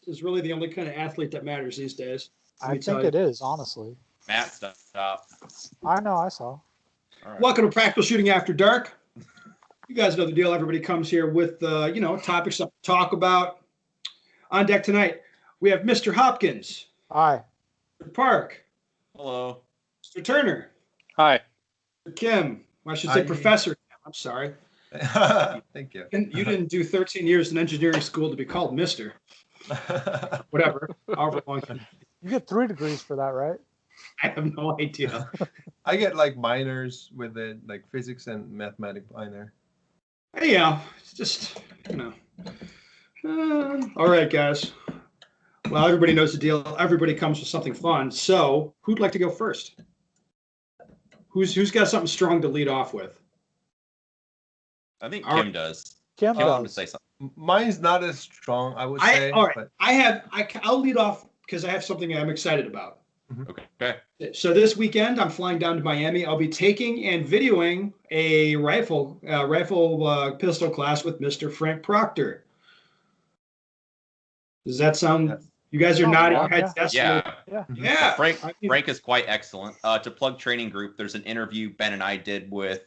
is really the only kind of athlete that matters these days. I think it is, honestly. Matt, stop. I know, I saw. All right. Welcome to Practical Shooting After Dark. You guys know the deal. Everybody comes here with, topics to talk about. On deck tonight, we have Mr. Hopkins. Hi. Mr. Park. Hello. Mr. Turner. Hi. Mr. Kim. I should say Professor Kim. I'm sorry. Thank you. You didn't do 13 years in engineering school to be called Mr. Whatever. However long. You get 3 degrees for that, right? I have no idea. I get like minors with it, like physics and mathematics minor. Yeah, it's just, all right, guys. Well, everybody knows the deal. Everybody comes with something fun. So, who'd like to go first? Who's got something strong to lead off with? I think Kim does. Kim Kim wanted to does. say something. Mine's not as strong, I would say. All right. But I'll lead off because I have something I'm excited about. Okay. So this weekend, I'm flying down to Miami. I'll be taking and videoing a rifle pistol class with Mr. Frank Proctor. Does that sound? Yes. You guys are nodding your heads. Yeah. Yeah. Frank is quite excellent. To plug Training Group, there's an interview Ben and I did with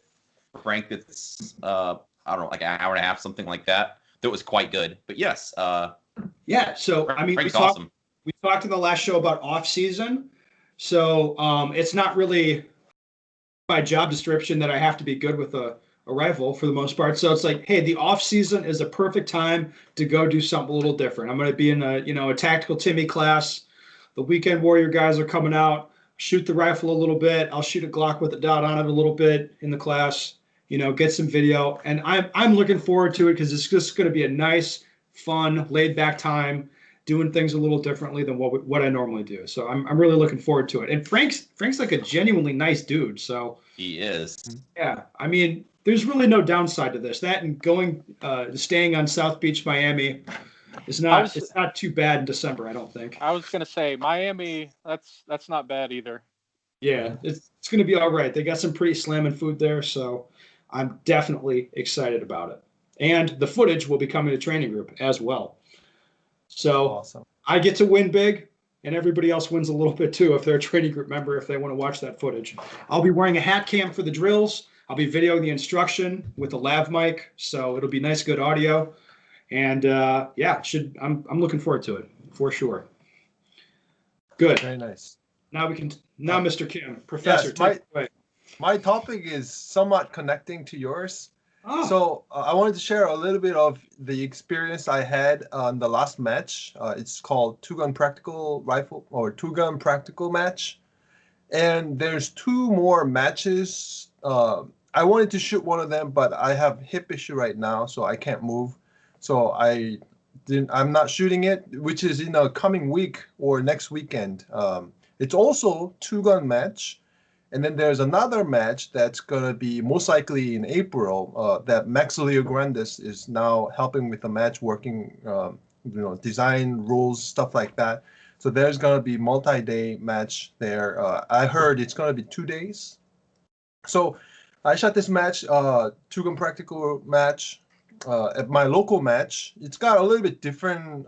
Frank that's, I don't know, like an hour and a half, something like that. That was quite good. But yes. Yeah. So, Frank's awesome. We talked in the last show about off season. So it's not really my job description that I have to be good with a rifle for the most part. So it's like, hey, the off season is a perfect time to go do something a little different. I'm going to be in a tactical Timmy class. The weekend warrior guys are coming out, shoot the rifle a little bit. I'll shoot a Glock with a dot on it a little bit in the class, get some video. And I'm looking forward to it because it's just going to be a nice, fun, laid back time, doing things a little differently than what I normally do. So I'm really looking forward to it. And Frank's like a genuinely nice dude. So He is. yeah, there's really no downside to this. That and staying on South Beach, Miami, it's not too bad in December, I don't think. I was gonna say Miami. That's not bad either. Yeah, it's going to be all right. They got some pretty slamming food there, so I'm definitely excited about it. And the footage will be coming to Training Group as well. So awesome. I get to win big, and everybody else wins a little bit too if they're a Training Group member, if they want to watch that footage. I'll be wearing a hat cam for the drills. I'll be videoing the instruction with a lav mic, so it'll be nice, good audio. And I'm looking forward to it for sure. Good. Very nice. Now Mr. Kim, Professor, Yes, take it away. My topic is somewhat connecting to yours. Oh. So I wanted to share a little bit of the experience I had on the last match. It's called two-gun practical rifle or two-gun practical match. And there's 2 more matches. I wanted to shoot one of them, but I have hip issue right now, so I can't move. So I'm not shooting it, which is in a coming week or next weekend. It's also two-gun match. And then there's another match that's going to be most likely in April that Max Leo Grandes is now helping with the match, working, design rules, stuff like that. So there's going to be multi-day match there. I heard it's going to be 2 days. So I shot this match, two-gun practical match at my local match. It's got a little bit different.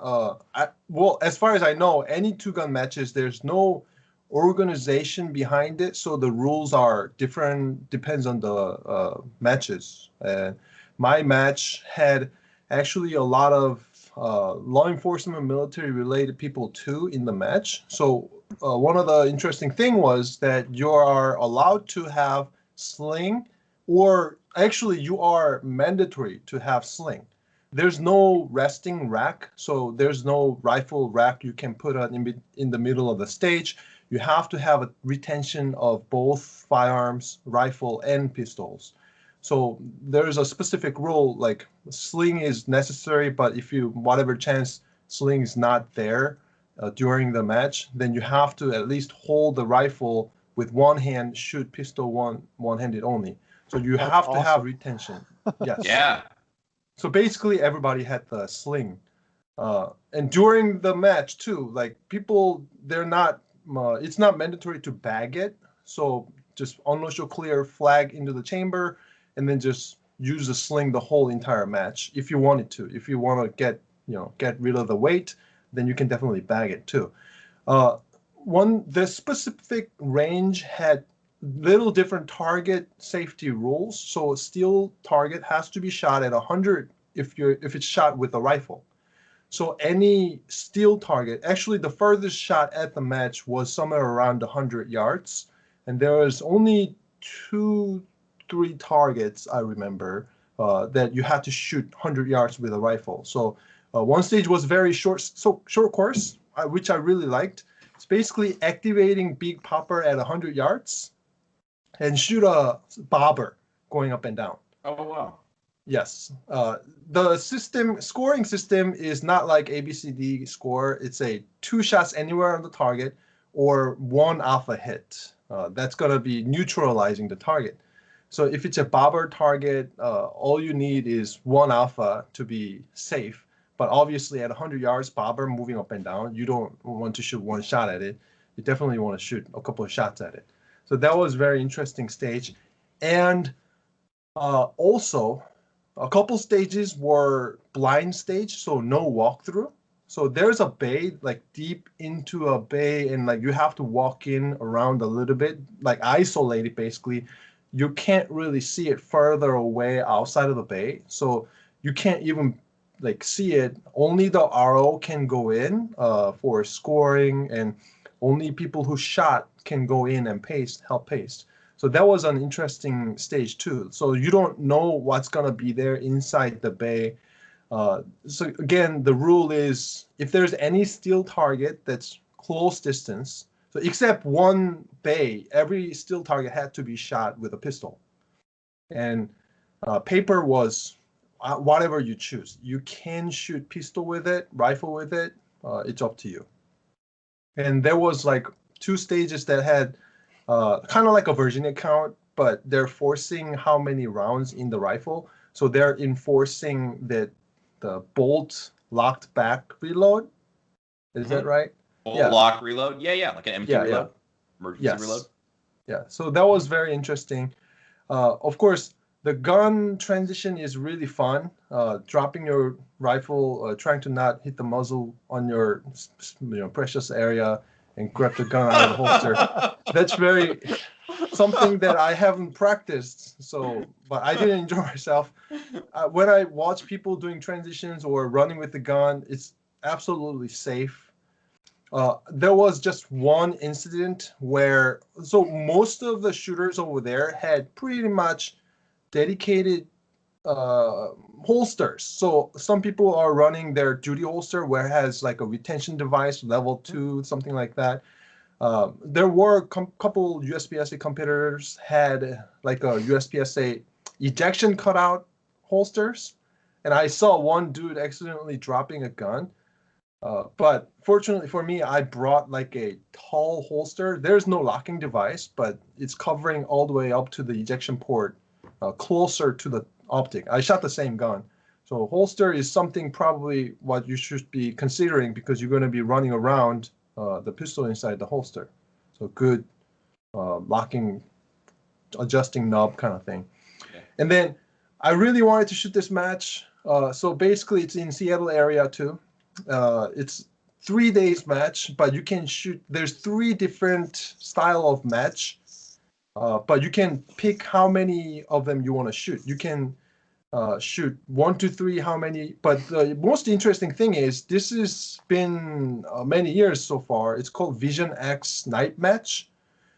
As far as I know, any two-gun matches, there's no organization behind it, so the rules are different, depends on the matches. And my match had actually a lot of law enforcement, military related people too in the match. So one of the interesting thing was that you are allowed to have sling, or actually you are mandatory to have sling. There's no resting rack, so there's no rifle rack you can put on in the middle of the stage. You have to have a retention of both firearms, rifle, and pistols. So there's a specific rule, like sling is necessary, but if whatever chance sling is not there during the match, then you have to at least hold the rifle with one hand, shoot pistol one-handed only. So you have to have retention. Yes. Yeah. So basically everybody had the sling. And during the match too, like people, it's not mandatory to bag it. So just unload your clear flag into the chamber and then just use the sling the whole entire match if you wanted to. If you want to get rid of the weight, then you can definitely bag it too. The specific range had little different target safety rules. So a steel target has to be shot at 100 if it's shot with a rifle. So any steel target, actually the furthest shot at the match was somewhere around 100 yards, and there was only 3 targets I remember that you had to shoot 100 yards with a rifle. So one stage was very short course, which I really liked. It's basically activating Big Popper at 100 yards and shoot a bobber going up and down. Oh wow. Yes. The scoring system is not like ABCD score. It's a 2 shots anywhere on the target or 1 alpha hit. That's going to be neutralizing the target. So if it's a bobber target, all you need is 1 alpha to be safe. But obviously at 100 yards, bobber moving up and down, you don't want to shoot 1 shot at it. You definitely want to shoot a couple of shots at it. So that was a very interesting stage. And also, a couple stages were blind stage, so no walkthrough. So there's a bay, like deep into a bay, and like you have to walk in around a little bit, like isolated basically. You can't really see it further away outside of the bay, so you can't even like see it. Only the RO can go in for scoring, and only people who shot can go in and help paste. So that was an interesting stage too. So you don't know what's gonna be there inside the bay. So again, the rule is if there's any steel target that's close distance, so except one bay, every steel target had to be shot with a pistol. And paper was whatever you choose. You can shoot pistol with it, rifle with it. It's up to you. And there was like 2 stages that had kind of like a Virginia count, but they're forcing how many rounds in the rifle. So they're enforcing that the bolt locked back reload. Is that right? Bolt lock reload? Yeah, like an empty reload. Emergency reload. Yeah, so that was very interesting. Of course, the gun transition is really fun. Dropping your rifle, trying to not hit the muzzle on your precious area, and grab the gun out of the holster. That's very something that I haven't practiced. So, but I did enjoy myself. When I watch people doing transitions or running with the gun, it's absolutely safe. There was just one incident where, so most of the shooters over there had pretty much dedicated holsters. So some people are running their duty holster where it has like a retention device, level 2, something like that. There were couple USPSA competitors had like a USPSA ejection cutout holsters, and I saw one dude accidentally dropping a gun. But fortunately for me, I brought like a tall holster. There's no locking device, but it's covering all the way up to the ejection port, closer to the optic. I shot the same gun. So holster is something probably what you should be considering because you're going to be running around the pistol inside the holster. So good locking, adjusting knob kind of thing. Okay. And then I really wanted to shoot this match. So basically it's in Seattle area too. It's 3 days match, but you can shoot. There's 3 different style of match, but you can pick how many of them you want to shoot. You can shoot 1 to 3, how many. But the most interesting thing is this has been many years so far. It's called Vision X Night Match.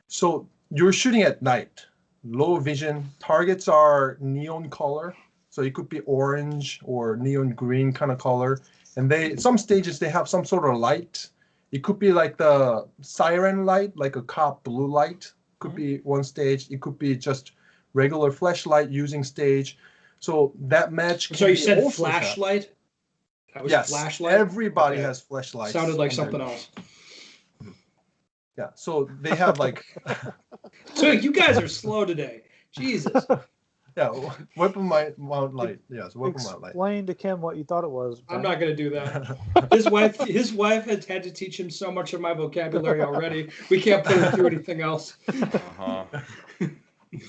So you're shooting at night, low vision. Targets are neon color, so it could be orange or neon green kind of color. And some stages they have some sort of light. It could be like the siren light, like a cop blue light. Could be one stage. It could be just regular flashlight using stage. So that match. So you said flashlight? That was yes, flashlight? Everybody has flashlights. Sounded like something else. Yeah, so they have like. So you guys are slow today. Jesus. Yeah, weapon mount light. Yes, weapon mount light. Explain to Kim what you thought it was. I'm not going to do that. His wife has had to teach him so much of my vocabulary already. We can't put him through anything else.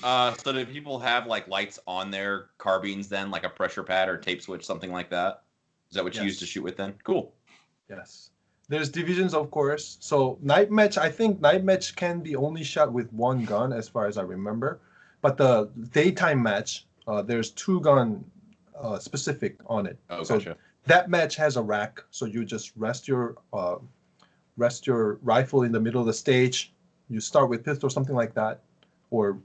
So do people have like lights on their carbines then, like a pressure pad or tape switch, something like that? Is that what you used to shoot with then? Cool. Yes. There's divisions, of course. So night match, I think night match can be only shot with one gun, as far as I remember. But the daytime match, there's two gun specific on it. Oh, so gotcha. that match has a rack, so you just rest your rifle in the middle of the stage. You start with pistol or something like that, or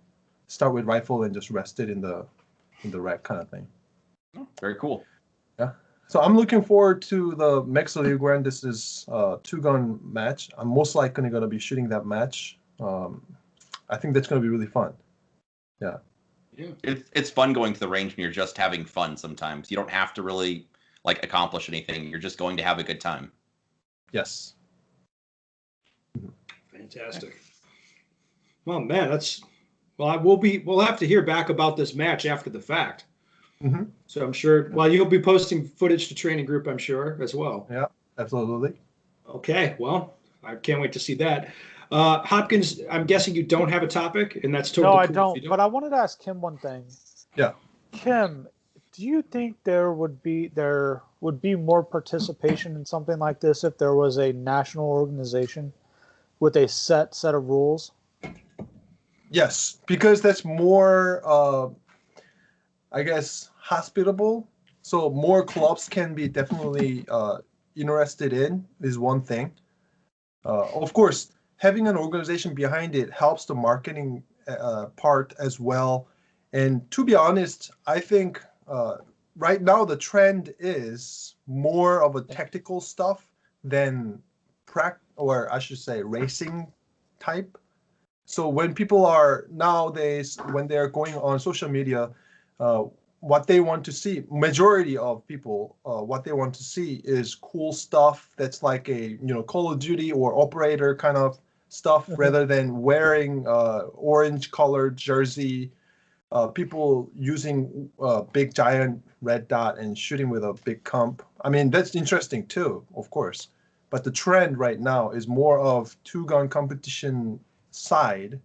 start with rifle and just rest it in the rack kind of thing. Oh, very cool. Yeah. So I'm looking forward to the Mexa Rio Grande. This is a two-gun match. I'm most likely going to be shooting that match. I think that's going to be really fun. Yeah. Yeah. It's fun going to the range when you're just having fun sometimes. You don't have to really like accomplish anything. You're just going to have a good time. Yes. Fantastic. Well, man, we'll have to hear back about this match after the fact. Mm-hmm. So I'm sure, well, you'll be posting footage to training group, I'm sure, as well. Yeah, absolutely. Okay, well, I can't wait to see that. Hopkins, I'm guessing you don't have a topic, and that's totally No, I cool if don't. you But I wanted to ask Kim one thing. Yeah. Kim, do you think there would be more participation in something like this if there was a national organization with a set of rules? Yes, because that's more, I guess, hospitable. So more clubs can be definitely interested in is one thing. Of course, having an organization behind it helps the marketing part as well. And to be honest, I think right now the trend is more of a tactical stuff than or I should say racing type. So when people are nowadays, when they're going on social media, what they want to see, majority of people, what they want to see is cool stuff that's like a Call of Duty or Operator kind of stuff, rather than wearing orange colored jersey. People using big giant red dot and shooting with a big comp. I mean, that's interesting too, of course. But the trend right now is more of two-gun competition side.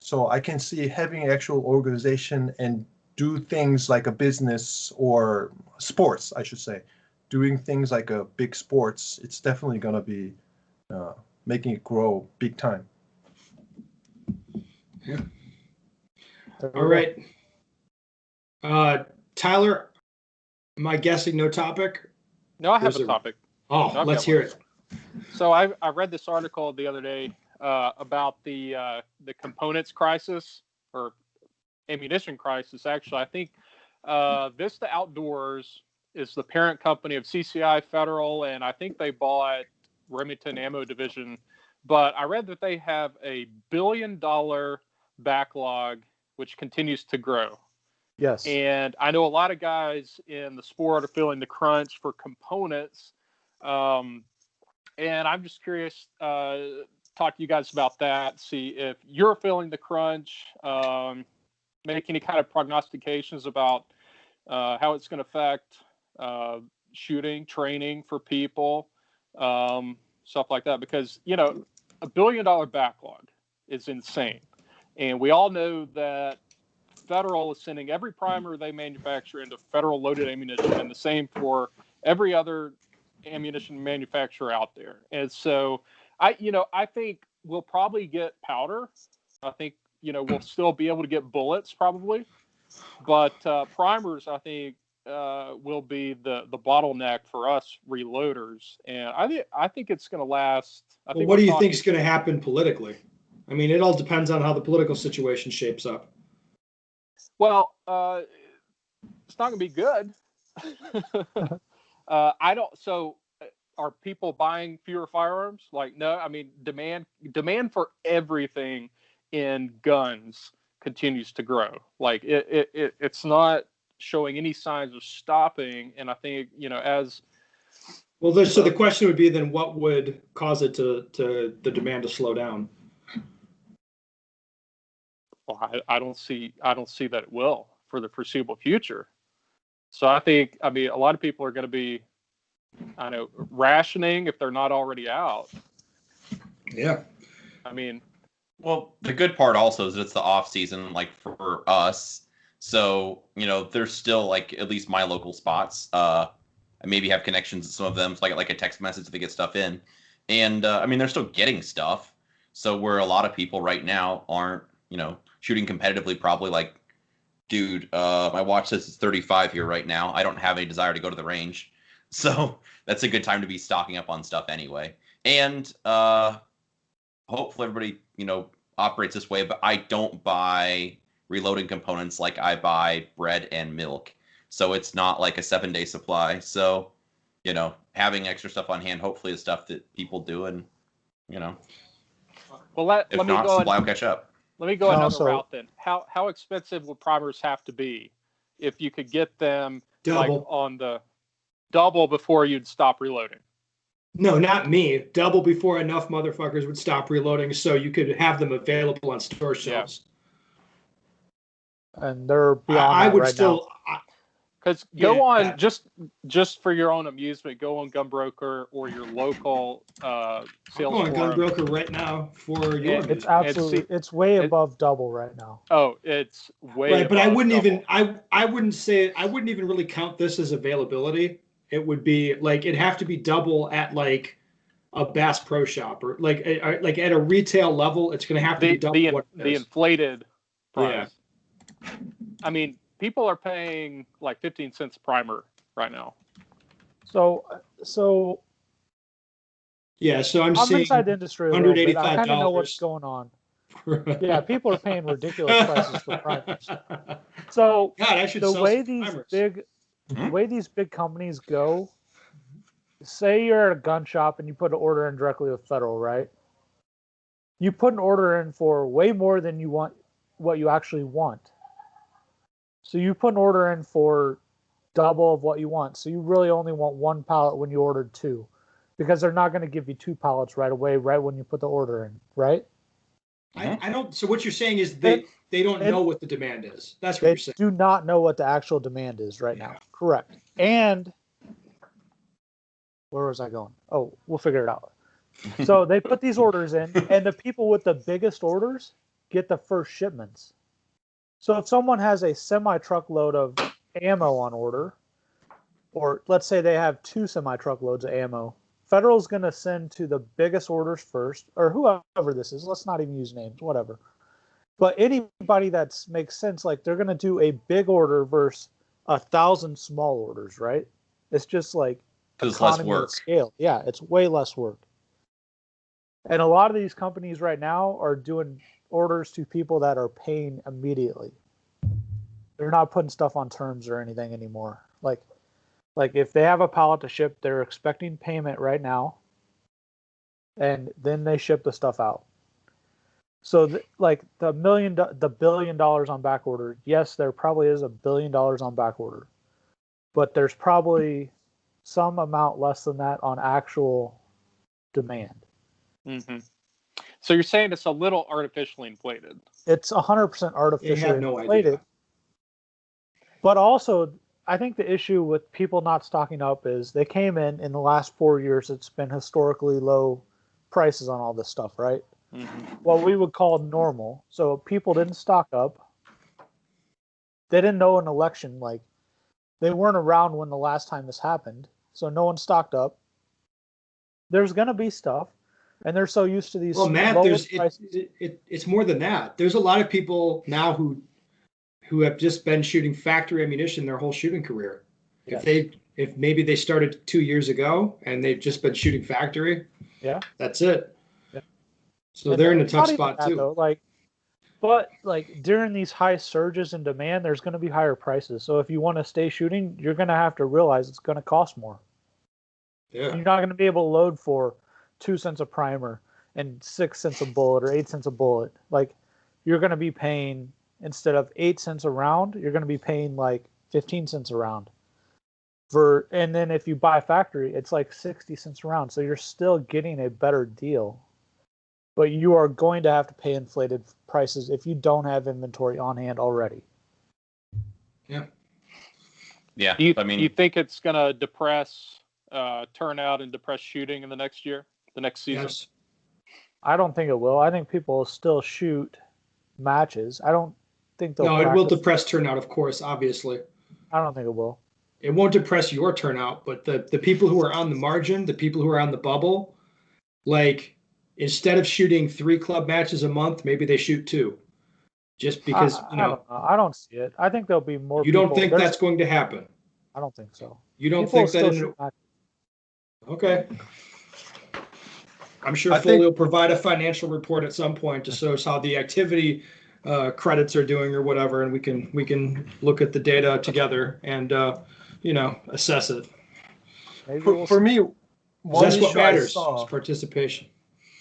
So I can see having actual organization and do things like a business or sports, I should say, doing things like a big sports. It's definitely going to be making it grow big time. Yeah. All right. Tyler, am I guessing no topic? No, I have a topic. Oh, No, let's hear it. So I read this article the other day about the components crisis, or ammunition crisis. Actually, I think Vista Outdoors is the parent company of CCI Federal, and I think they bought Remington Ammo Division. But I read that they have a $1 billion backlog, which continues to grow. Yes. And I know a lot of guys in the sport are feeling the crunch for components. And I'm just curious, talk to you guys about that, see if you're feeling the crunch, make any kind of prognostications about how it's going to affect shooting, training for people, stuff like that. Because, $1 billion backlog is insane. And we all know that Federal is sending every primer they manufacture into Federal loaded ammunition, and the same for every other ammunition manufacturer out there. And so I think we'll probably get powder. I think, we'll still be able to get bullets probably, but primers, I think, will be the bottleneck for us reloaders. And I think it's going to last. Well, what do you think is going to happen politically? I mean, it all depends on how the political situation shapes up. Well, it's not going to be good. I don't. So, are people buying fewer firearms? Like, no. I mean, demand for everything in guns continues to grow. Like, it's not showing any signs of stopping. And I think, as well, so the question would be then, what would cause it to the demand to slow down? Well, I don't see that it will for the foreseeable future. So I think, a lot of people are going to be, rationing if they're not already out. Yeah. Well, the good part also is that it's the off season, like for us. So, there's still like at least my local spots. I maybe have connections to some of them, so I get like a text message to get stuff in. And I mean, they're still getting stuff. So where a lot of people right now aren't, shooting competitively, probably like, dude, my watch says it's 35 here right now. I don't have any desire to go to the range. So that's a good time to be stocking up on stuff anyway. And hopefully everybody, operates this way, but I don't buy reloading components like I buy bread and milk. So it's not like a 7-day supply. So, having extra stuff on hand hopefully is stuff that people do, and, Well, let if me not, go supply will catch up. Let me go another route then. How expensive would primers have to be if you could get them like Double. on the double before you'd stop reloading? No, not me. Double before enough motherfuckers would stop reloading, so you could have them available on store shelves. And they're beyond I that would right still. Because go on, just for your own amusement, go on Gunbroker or your local sales I'm going forum. Gunbroker right now for your. It's absolutely, it's way above double right now. Oh, it's way right, but I above wouldn't double. even. I wouldn't even really count this as availability. It would be like it'd have to be double at like a Bass Pro Shop or like at a retail level. It's going to have to be double the inflated price. Yeah. I mean, people are paying like 15 cents a primer right now. So yeah. So I'm seeing inside the industry a little bit. I kind of know what's $185. going on. People are paying ridiculous prices for primers. So God, I should the sell way some these primers. the way these big companies go, say you're at a gun shop and you put an order in directly with Federal, right? You put an order in for way more than you want, what you actually want. So you put an order in for double of what you want. So you really only want one pallet when you ordered 2, because they're not going to give you 2 pallets right away, right when you put the order in, right? I don't. So what you're saying is they don't know what the demand is. That's what you're saying. They do not know what the actual demand is right now. Correct. And where was I going? Oh, we'll figure it out. So they put these orders in, and the people with the biggest orders get the first shipments. So if someone has a semi-truckload of ammo on order, or let's say they have 2 semi-truckloads of ammo, Federal's going to send to the biggest orders first, or whoever this is. Let's not even use names, whatever. But anybody that makes sense, like they're going to do a big order versus 1,000 small orders, right? It's just like Because less work. Scale. Yeah, it's way less work. And a lot of these companies right now are doing orders to people that are paying immediately. They're not putting stuff on terms or anything anymore. Like if they have a pallet to ship, they're expecting payment right now, and then they ship the stuff out. So the $1 billion on back order, yes, there probably is $1 billion on back order, but there's probably some amount less than that on actual demand. Mm-hmm. So you're saying it's a little artificially inflated? It's 100% artificially inflated. Idea. But also, I think the issue with people not stocking up is they came in the last 4 years. It's been historically low prices on all this stuff, right? Mm-hmm. What we would call normal. So people didn't stock up. They didn't know an election, like they weren't around when the last time this happened. So no one stocked up. There's going to be stuff. And they're so used to these. Well, Matt, it's more than that. There's a lot of people now who have just been shooting factory ammunition their whole shooting career. Yes. If maybe they started 2 years ago and they've just been shooting factory, that's it. Yeah. So and they're in a tough spot too. Though, but during these high surges in demand, there's going to be higher prices. So if you want to stay shooting, you're going to have to realize it's going to cost more. Yeah. You're not going to be able to load for 2 cents a primer and 6 cents a bullet or 8 cents a bullet. Like you're going to be paying, instead of 8 cents a round, you're going to be paying like 15 cents a round. And then if you buy factory, it's like 60 cents a round. So you're still getting a better deal. But you are going to have to pay inflated prices if you don't have inventory on hand already. Yeah. Yeah. Do you think it's going to depress turnout and depress shooting in the next year, the next season? Yes. I don't think it will. I think people will still shoot matches. I don't think they'll. No, it will depress turnout, of course, obviously. I don't think it will. it won't depress your turnout, but the people who are on the margin, the people who are on the bubble, like instead of shooting 3 club matches a month, maybe they shoot 2. Just because, I don't know. I don't see it. I think there'll be more you people. don't think that's going to happen. I don't think so. You don't People think that will still shoot matches. Okay. I'm sure I Foley think- will provide a financial report at some point to show us how the activity credits are doing or whatever, and we can look at the data together and assess it. Maybe we'll For see. me, 'Cause one that's what issue I matters. saw. Is participation.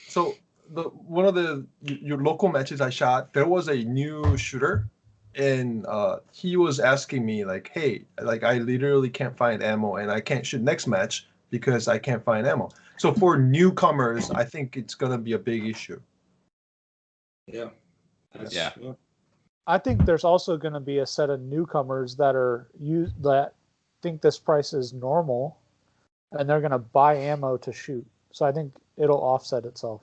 So one of the your local matches I shot, there was a new shooter, and he was asking me like, "Hey, like I literally can't find ammo, and I can't shoot next match because I can't find ammo." So for newcomers, I think it's gonna be a big issue. Yeah. Yeah. I think there's also going to be a set of newcomers that think this price is normal, and they're going to buy ammo to shoot. So I think it'll offset itself.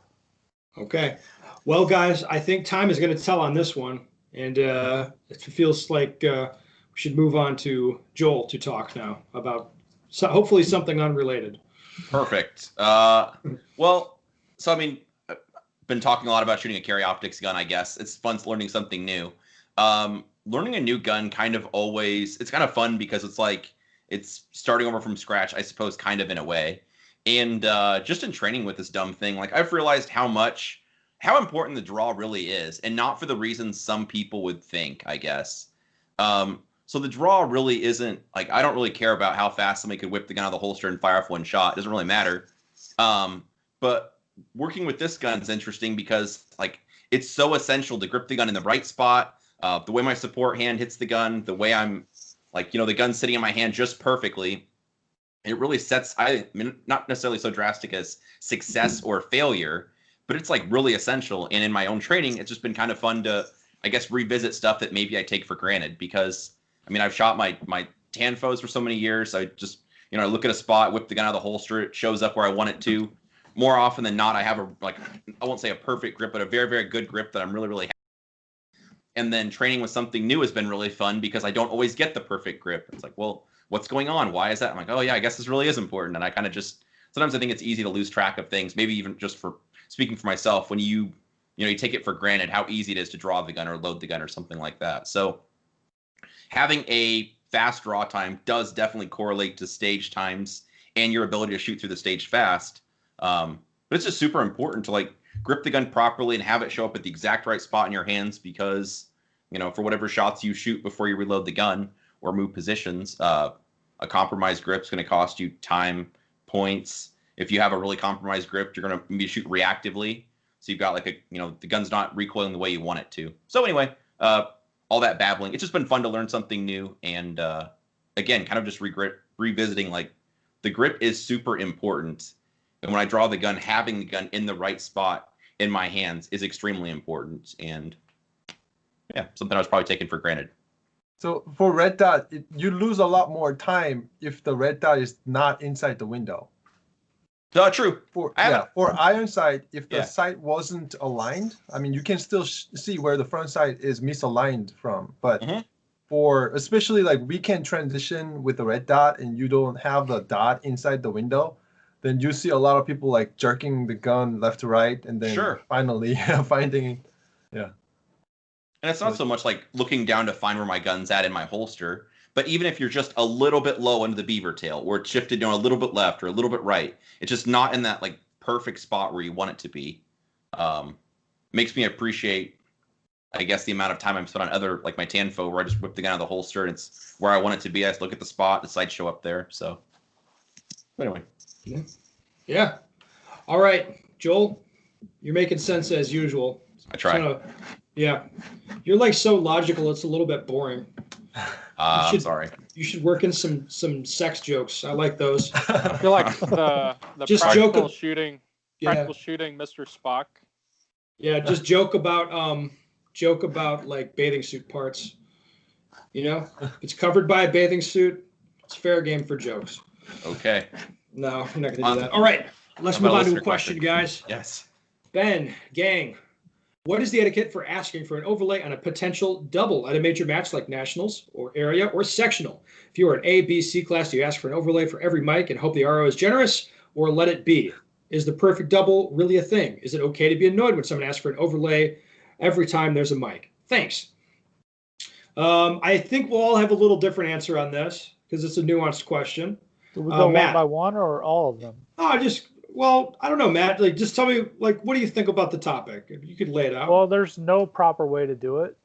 Okay. Well, guys, I think time is going to tell on this one, and it feels like we should move on to Joel to talk now about hopefully something unrelated. Perfect. Well, so I mean, I've been talking a lot about shooting a carry optics gun. I guess it's fun learning something new. Learning a new gun it's kind of fun because it's like it's starting over from scratch, I suppose, kind of in a way. And just in training with this dumb thing, like I've realized how important the draw really is, and not for the reasons some people would think, I guess. So the draw really isn't like, I don't really care about how fast somebody could whip the gun out of the holster and fire off one shot. It doesn't really matter. But working with this gun is interesting because like it's so essential to grip the gun in the right spot. The way my support hand hits the gun, the way I'm like, the gun's sitting in my hand just perfectly. It really sets, I mean, not necessarily so drastic as success or failure, but it's like really essential. And in my own training, it's just been kind of fun to, I guess, revisit stuff that maybe I take for granted because, I mean, I've shot my Tanfos for so many years. I just, I look at a spot, whip the gun out of the holster, it shows up where I want it to. More often than not, I have I won't say a perfect grip, but a very, very good grip that I'm really, really happy with. And then training with something new has been really fun because I don't always get the perfect grip. It's like, well, what's going on? Why is that? I'm like, oh yeah, I guess this really is important. And I kind of just, sometimes I think it's easy to lose track of things, maybe even just for speaking for myself, when you take it for granted how easy it is to draw the gun or load the gun or something like that. So having a fast draw time does definitely correlate to stage times and your ability to shoot through the stage fast. But it's just super important to like grip the gun properly and have it show up at the exact right spot in your hands because, for whatever shots you shoot before you reload the gun or move positions, a compromised grip is going to cost you time, points. If you have a really compromised grip, you're going to maybe shoot reactively. So you've got like the gun's not recoiling the way you want it to. So anyway, all that babbling, it's just been fun to learn something new. And again, kind of just revisiting like the grip is super important. And when I draw the gun, having the gun in the right spot in my hands is extremely important. And yeah, something I was probably taking for granted. So for red dot, you lose a lot more time if the red dot is not inside the window. True. For iron sight, if the sight wasn't aligned, I mean, you can still see where the front sight is misaligned from. But for especially like weekend transition with the red dot and you don't have the dot inside the window, then you see a lot of people like jerking the gun left to right and then finally finding, And it's not so much like looking down to find where my gun's at in my holster, but even if you're just a little bit low into the beaver tail or it's shifted a little bit left or a little bit right, it's just not in that like perfect spot where you want it to be. Makes me appreciate, I guess, the amount of time I'm spent on other, like my Tanfo, where I just whip the gun out of the holster and it's where I want it to be. I just look at the spot, the sights show up there. So anyway. Yeah. All right, Joel, you're making sense as usual. I try. Yeah. You're like so logical, it's a little bit boring. I'm sorry. You should work in some sex jokes. I like those. I feel like the Just practical shooting, Yeah. Mr. Spock. Yeah, just joke about like bathing suit parts. If it's covered by a bathing suit, it's fair game for jokes. Okay. No, I'm not gonna do that. All right, let's move on to a question, guys. Yes. Ben, gang, What is the etiquette for asking for an overlay on a potential double at a major match like nationals or area or sectional? If you are an A, B, C class, do you ask for an overlay for every mic and hope the RO is generous, or let it be? Is the perfect double really a thing? Is it okay to be annoyed when someone asks for an overlay every time there's a mic? Thanks. I think we'll all have a little different answer on this because it's a nuanced question. Do we go Matt, one by one or all of them? Well, I don't know, Matt. Like, just tell me, like, what do you think about the topic? If you could lay it out. Well, there's no proper way to do it.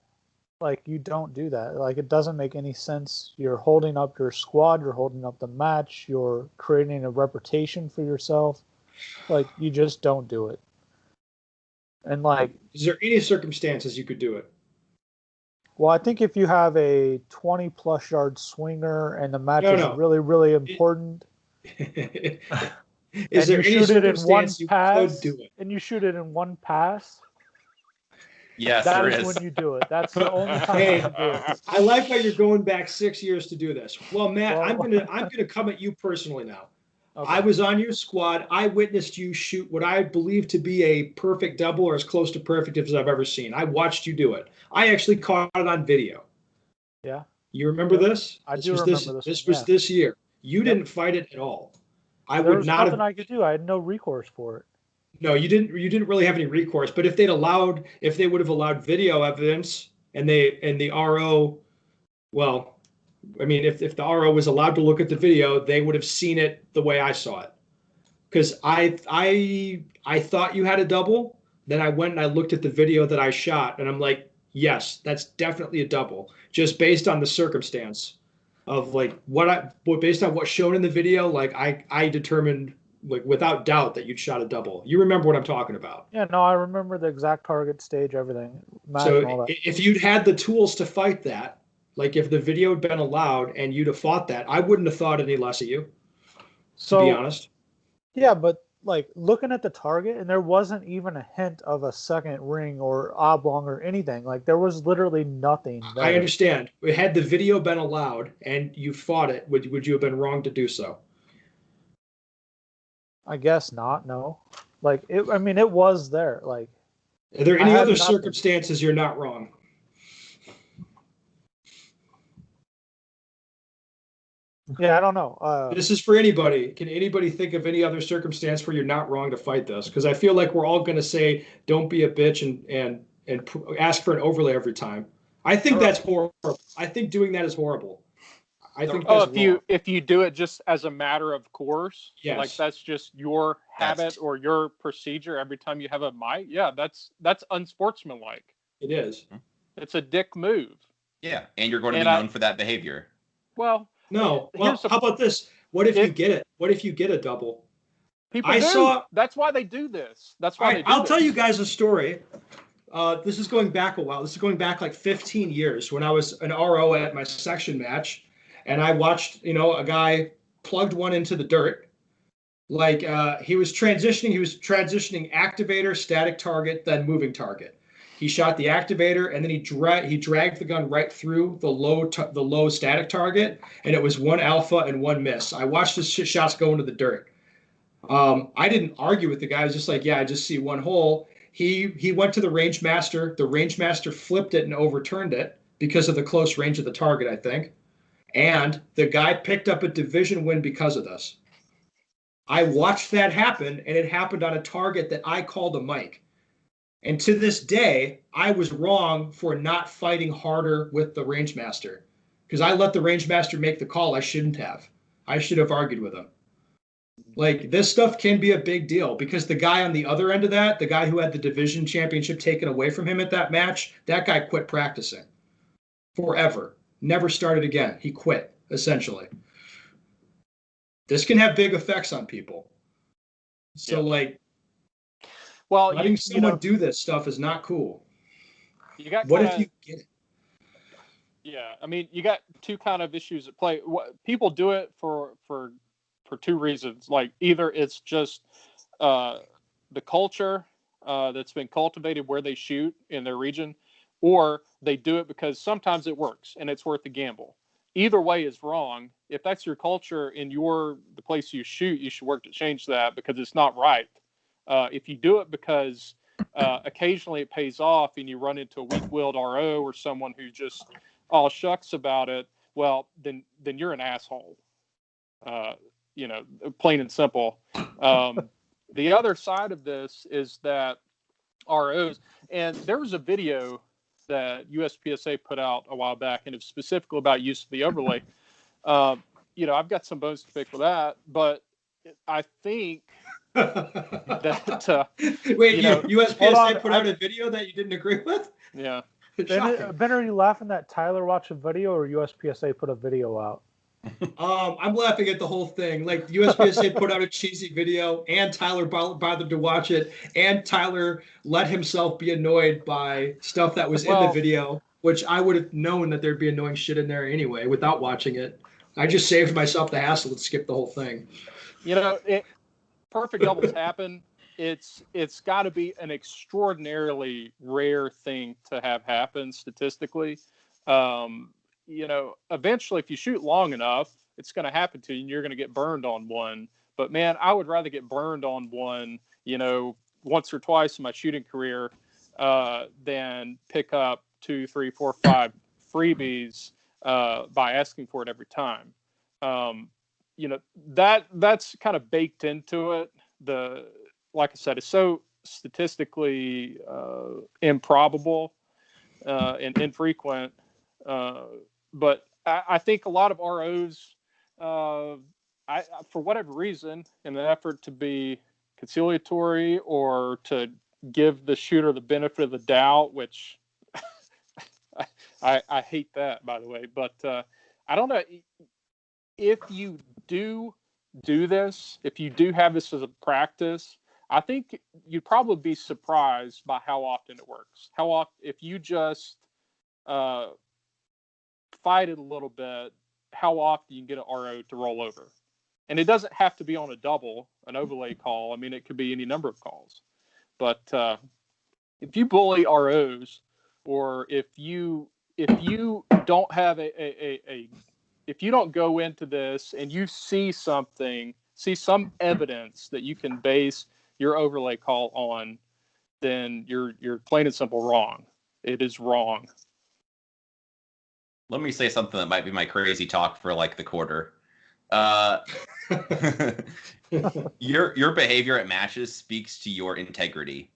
Like, you don't do that. Like, it doesn't make any sense. You're holding up your squad. You're holding up the match. You're creating a reputation for yourself. Like, you just don't do it. And, like... Is there any circumstances you could do it? Well, I think if you have a 20-plus yard swinger and the match is really, really important... Is there any circumstance you could do it? And you shoot it in one pass? Yes, that is when you do it. That's the only time you do it. I like how you're going back 6 years to do this. Well, Matt, I'm gonna come at you personally now. Okay. I was on your squad. I witnessed you shoot what I believe to be a perfect double, or as close to perfect as I've ever seen. I watched you do it. I actually caught it on video. Yeah. You remember this? I do remember this. This was this year. You didn't fight it at all. There was nothing I could do. I had no recourse for it. No, you didn't really have any recourse. But if they would have allowed video evidence and the RO, well, I mean, if the RO was allowed to look at the video, they would have seen it the way I saw it. Because I thought you had a double. Then I went and I looked at the video that I shot, and I'm like, yes, that's definitely a double, just based on the circumstance of like based on what's shown in the video. Like I determined, like, without doubt that you'd shot a double. You remember what I'm talking about? Yeah, no, I remember the exact target, stage, everything. So if you'd had the tools to fight that, like if the video had been allowed and you'd have fought that, I wouldn't have thought any less of you, to be honest. Yeah, but like looking at the target, and there wasn't even a hint of a second ring or oblong or anything. Like there was literally nothing there. I understand. Had the video been allowed and you fought it, would you have been wrong to do so? I guess not. No, like it. I mean, it was there. Like, are there any other circumstances you're not wrong? Yeah, I don't know. This is for anybody. Can anybody think of any other circumstance where you're not wrong to fight this? Because I feel like we're all going to say, "Don't be a bitch," and ask for an overlay every time. I think that's horrible. I think doing that is horrible. I think that's if you do it just as a matter of course, yes. Like that's just your habit or your procedure every time you have a mic, yeah, that's unsportsmanlike. It is. It's a dick move. Yeah, and you're going to be known for that behavior. Well, no. Well, how about this? What if you get it? What if you get a double? People That's why they do this. That's why. I'll tell you guys a story. This is going back a while. This is going back like 15 years when I was an RO at my section match. And I watched, a guy plugged one into the dirt. Like he was transitioning activator, static target, then moving target. He shot the activator, and then he dragged the gun right through the low static target, and it was one alpha and one miss. I watched his shots go into the dirt. I didn't argue with the guy. I was just like, yeah, I just see one hole. He went to the range master. The range master flipped it and overturned it because of the close range of the target, I think. And the guy picked up a division win because of this. I watched that happen, and it happened on a target that I called a mic. And to this day, I was wrong for not fighting harder with the range master because I let the range master make the call. I shouldn't have. I should have argued with him. Like, this stuff can be a big deal because the guy on the other end of that, the guy who had the division championship taken away from him at that match, that guy quit practicing forever. Never started again. He quit, essentially. This can have big effects on people. So, letting someone do this stuff is not cool. What if you get it? Yeah, I mean, you got two kind of issues at play. People do it for two reasons. Like, either it's just the culture that's been cultivated where they shoot in their region, or they do it because sometimes it works and it's worth the gamble. Either way is wrong. If that's your culture in the place you shoot, you should work to change that because it's not right. If you do it because occasionally it pays off and you run into a weak-willed RO or someone who just all shucks about it, well, then you're an asshole. Plain and simple. The other side of this is that ROs, and there was a video that USPSA put out a while back, and it's specifically about use of the overlay. I've got some bones to pick with that, but I think that wait, USPSA put out a video that you didn't agree with? Yeah. Ben, are you laughing that Tyler watched a video or USPSA put a video out? I'm laughing at the whole thing. Like USPSA put out a cheesy video, and Tyler bothered to watch it, and Tyler let himself be annoyed by stuff that was in the video, which I would have known that there'd be annoying shit in there anyway without watching it. I just saved myself the hassle and skipped the whole thing. Perfect doubles happen. It's got to be an extraordinarily rare thing to have happen statistically. Eventually, if you shoot long enough, it's going to happen to you, and you're going to get burned on one. But man, I would rather get burned on one, once or twice in my shooting career, than pick up 2, 3, 4, 5 freebies by asking for it every time. That's kind of baked into it. Like I said, it's so statistically improbable and infrequent. But I think a lot of ROs, for whatever reason, in an effort to be conciliatory or to give the shooter the benefit of the doubt, which I hate that, by the way. But I don't know if you do this, if you do have this as a practice, I think you'd probably be surprised by how often it works. How often, if you just fight it a little bit, how often you can get an RO to roll over. And it doesn't have to be on a double, an overlay call. I mean, it could be any number of calls. But if you bully ROs, or if you don't have if you don't go into this and you see some evidence that you can base your overlay call on, then you're plain and simple wrong. It is wrong. Let me say something that might be my crazy talk for like the quarter. Your behavior at matches speaks to your integrity.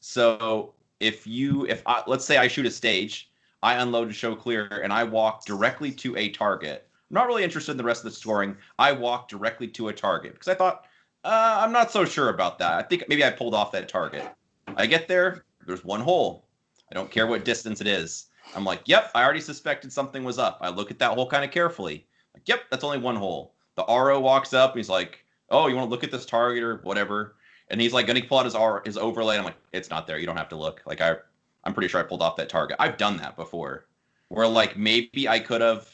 So let's say I shoot a stage, I unload a show clear, and I walk directly to a target. I'm not really interested in the rest of the scoring. I walk directly to a target because I thought, I'm not so sure about that. I think maybe I pulled off that target. I get there, there's one hole. I don't care what distance it is. I'm like, yep, I already suspected something was up. I look at that hole kind of carefully. Like, yep, that's only one hole. The RO walks up and he's like, oh, you want to look at this target or whatever? And he's like going to pull out his overlay. And I'm like, it's not there. You don't have to look. Like I'm pretty sure I pulled off that target. I've done that before, where like maybe I could have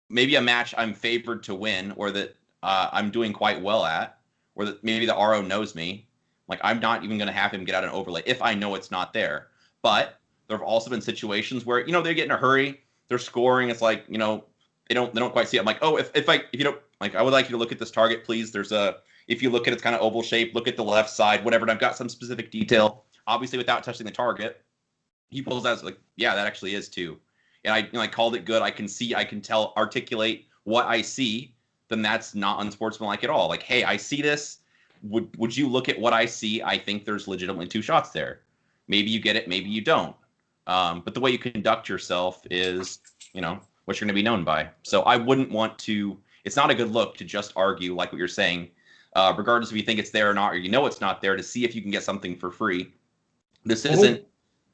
maybe a match I'm favored to win, or that I'm doing quite well at, or that maybe the RO knows me. Like I'm not even going to have him get out an overlay if I know it's not there. But there have also been situations where they get in a hurry, they're scoring. It's like they don't quite see it. I'm like, oh, if you don't like, I would like you to look at this target, please. If you look at it's kind of oval shape, look at the left side, whatever. And I've got some specific detail, obviously without touching the target. He pulls out, like, yeah, that actually is too. And I called it good. I can see, I can tell, articulate what I see. Then that's not unsportsmanlike at all. Like, hey, I see this. Would you look at what I see? I think there's legitimately 2 shots there. Maybe you get it, maybe you don't. But the way you conduct yourself is, what you're going to be known by. So I wouldn't want to. It's not a good look to just argue like what you're saying, regardless if you think it's there or not, or it's not there, to see if you can get something for free. This isn't.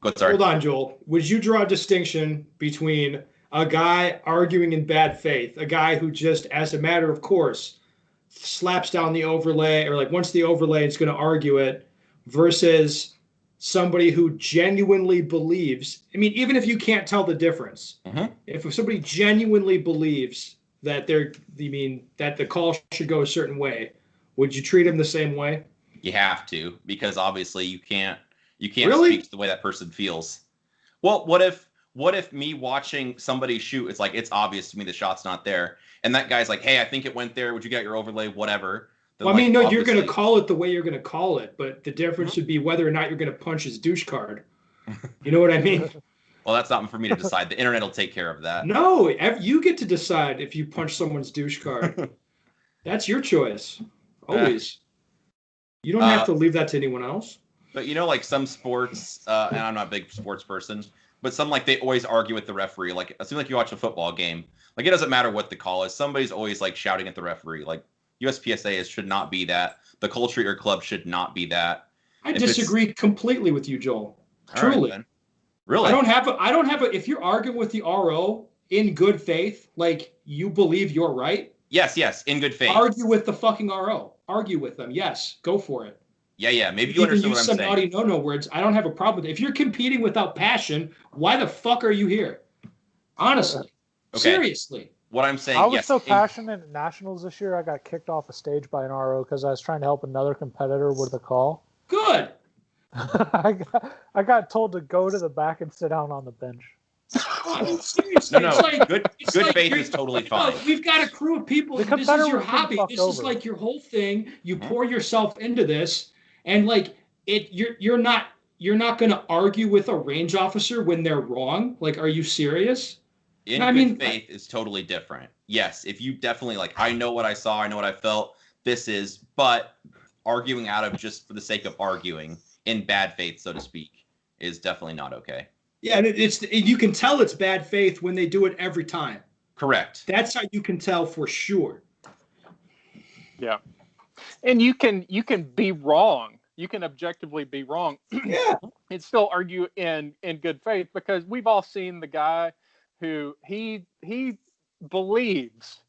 Hold on, Joel. Would you draw a distinction between a guy arguing in bad faith, a guy who just, as a matter of course, slaps down the overlay, or like once the overlay is going to argue it, versus somebody who genuinely believes, even if you can't tell the difference, if somebody genuinely believes that that the call should go a certain way, would you treat him the same way? You have to, because obviously you can't really? Speak to the way that person feels. Well, what if me watching somebody shoot, it's obvious to me the shot's not there, and that guy's like, hey, I think it went there, would you get your overlay, whatever. Well, I mean, no, you're going to obviously- call it the way you're going to call it, but the difference would be whether or not you're going to punch his douche card. You know what I mean? Well, that's not for me to decide. The internet will take care of that. No, you get to decide if you punch someone's douche card. That's your choice. Always. You don't have to leave that to anyone else. But you know, like some sports, and I'm not a big sports person, but some like they always argue with the referee. Like it seems like you watch a football game. Like it doesn't matter what the call is. Somebody's always like shouting at the referee. Like USPSA should not be that. The culture at your club should not be that. I disagree completely with you, Joel. All right, Truly. then. Really? I don't have a, if you're arguing with the RO in good faith, like you believe you're right. Yes, in good faith. Argue with the fucking RO. Argue with them. Yes, go for it. Yeah. Maybe you understand what I'm saying. Use some naughty no words. I don't have a problem with it. If you're competing without passion, why the fuck are you here? Honestly. Okay. Seriously. What I'm saying, I was so passionate at Nationals this year, I got kicked off a stage by an RO because I was trying to help another competitor with a call. Good. I got told to go to the back and sit down on the bench. Seriously, No, good faith is totally fine. We've got a crew of people. The This is competitor your was getting hobby. fucked This is over. like your whole thing. You pour yourself into this, and like you're not going to argue with a range officer when they're wrong. Like, are you serious? In good faith is totally different. Yes, if you definitely like, I know what I saw, I know what I felt. But arguing out of just for the sake of arguing in bad faith, so to speak, is definitely not okay. Yeah, and you can tell it's bad faith when they do it every time. Correct. That's how you can tell for sure. Yeah, and you can be wrong. You can objectively be wrong. Yeah, and still argue in good faith, because we've all seen the guy who he believes,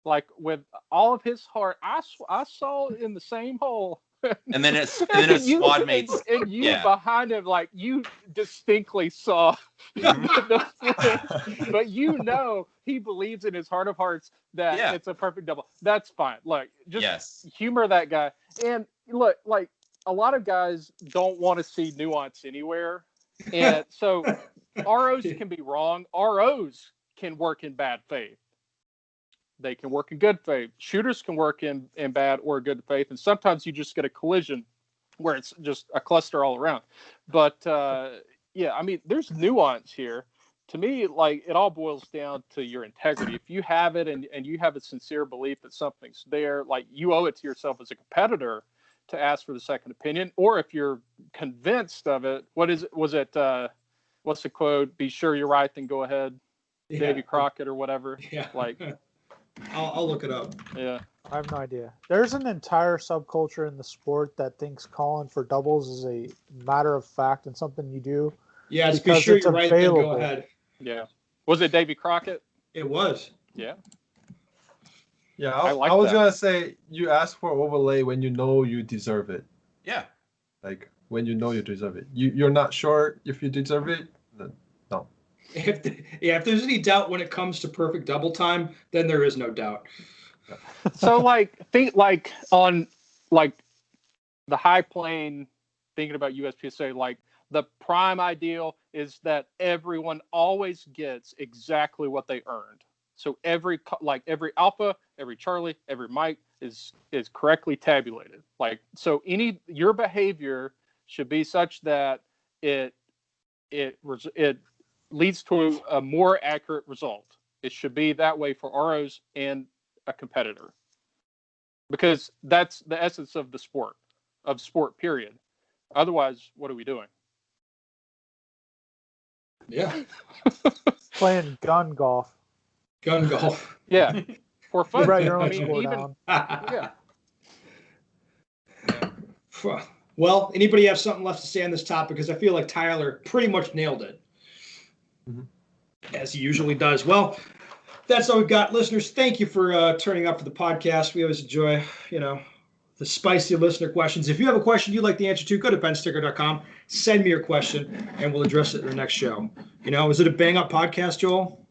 like with all of his heart. I saw in the same hole. And then his squad mates. And you behind him, like you distinctly saw the flip, but you know he believes in his heart of hearts that it's a perfect double. That's fine. Look, just humor that guy. And look, like a lot of guys don't want to see nuance anywhere. And so ROs can be wrong. ROs can work in bad faith. They can work in good faith. Shooters can work in bad or good faith. And sometimes you just get a collision where it's just a cluster all around. But yeah, I mean, there's nuance here. To me, like it all boils down to your integrity. If you have it and you have a sincere belief that something's there, like you owe it to yourself as a competitor to ask for the second opinion. Or if you're convinced of it, what's the quote? Be sure you're right, then go ahead. Yeah. Davy Crockett or whatever. Yeah. Like I'll look it up. Yeah. I have no idea. There's an entire subculture in the sport that thinks calling for doubles is a matter of fact and something you do. Yeah, it's be sure you're right, then go ahead. Yeah. Was it Davy Crockett? It was. Yeah. Yeah, I was gonna say you ask for overlay when you know you deserve it. Yeah. Like when you know you deserve it. You're not sure if you deserve it, then no. If there's any doubt when it comes to perfect double time, then there is no doubt. So like think like on like the high plane, thinking about USPSA, like the prime ideal is that everyone always gets exactly what they earned. So every alpha, every Charlie, every Mike is correctly tabulated. Like so your behavior should be such that it leads to a more accurate result. It should be that way for ROs and a competitor, because that's the essence of the sport, period. Otherwise, what are we doing? Yeah. Playing gun golf. Gun golf. Yeah. For fun. You write your own I mean, score even, down. yeah. Well, anybody have something left to say on this topic? Because I feel like Tyler pretty much nailed it. Mm-hmm. As he usually does. Well, that's all we've got. Listeners, thank you for turning up for the podcast. We always enjoy, the spicy listener questions. If you have a question you'd like the answer to, go to bensticker.com, send me your question, and we'll address it in the next show. Was it a bang-up podcast, Joel?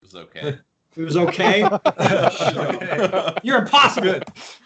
It was okay. It was okay? You're impossible. Good.